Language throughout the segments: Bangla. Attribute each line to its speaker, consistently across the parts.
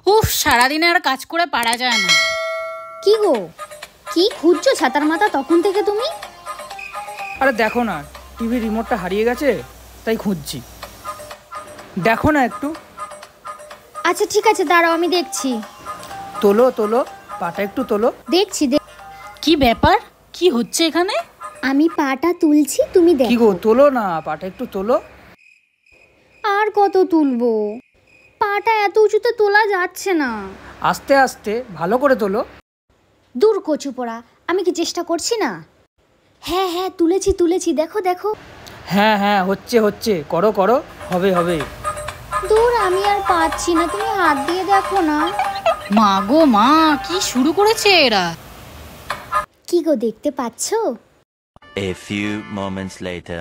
Speaker 1: উফ, সারাদিনে আর কাজ করে পারা যায় না।
Speaker 2: কি গো, কি খুঁজছো ছাতার মাথা তখন থেকে তুমি?
Speaker 3: আরে দেখো না, টিভি রিমোটটা হারিয়ে গেছে, তাই খুঁজছি। দেখো না একটু।
Speaker 2: আচ্ছা ঠিক আছে, দাঁড়াও আমি দেখছি।
Speaker 3: তোলো তোলো, পাটা একটু তোলো।
Speaker 2: দেখছি।
Speaker 1: কি ব্যাপার, কি হচ্ছে এখানে?
Speaker 2: আমি পাটা তুলছি, তুমি
Speaker 3: কি
Speaker 2: দেখো।
Speaker 3: গো, তোলো না, পাটা একটু তোলো।
Speaker 2: আর কত তুলবো? পাটা এত উঁচুতে তোলা যাচ্ছে না।
Speaker 3: আস্তে আস্তে ভালো করে তোলো।
Speaker 2: দূর কচু পোড়া, আমি কি চেষ্টা করছি না? হ্যাঁ হ্যাঁ, তুলেছি, দেখো দেখো।
Speaker 3: হ্যাঁ হ্যাঁ, হচ্ছে হচ্ছে, করো করো, হবে হবে।
Speaker 2: দূর, আমি আর পাচ্ছি না, তুমি হাত দিয়ে দেখো না।
Speaker 1: মা গো মা, কি শুরু করেছে এরা?
Speaker 2: কি গো, দেখতে পাচ্ছো?
Speaker 4: A few moments later.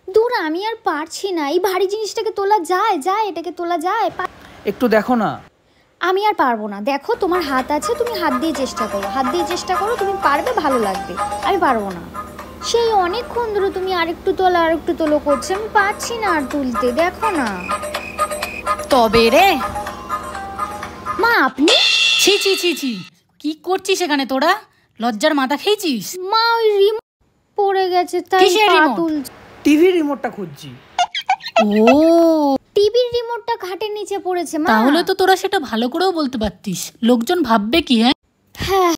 Speaker 2: দূর, আমি আর পারছি না। এই ভারী জিনিসটাকে তোলা যায়? এটাকে তোলা যায়?
Speaker 3: একটু দেখো না।
Speaker 2: আমি আর পারবো না। দেখো, তোমার হাত আছে, তুমি হাত দিয়ে চেষ্টা করো, তুমি পারবে, ভালো লাগবে। আমি পারবো না। সেই অনেকক্ষণ ধরে তুমি আরেকটু তোলো করছে, আমি পারছি না আর তুলতে, দেখো না।
Speaker 1: তবে রে
Speaker 2: মা, আপনি?
Speaker 1: ছি ছি ছি ছি, কি করছিস এখানে তোরা? লজ্জার মাথা খেয়েছিস?
Speaker 2: মা, ওই রিমোট পড়ে গেছে, তাই
Speaker 1: কিসের
Speaker 2: পা
Speaker 1: রিমোট?
Speaker 2: তুলছি।
Speaker 3: টিভি রিমোটটা খুঁজছি।
Speaker 1: ও,
Speaker 2: টিভির রিমোটটা খাটের নিচে পড়েছে মা।
Speaker 1: তাহলে তো তোরা সেটা ভালো করেও বলতে পারতিস, লোকজন ভাববে কি? হ্যাঁ
Speaker 2: হ্যাঁ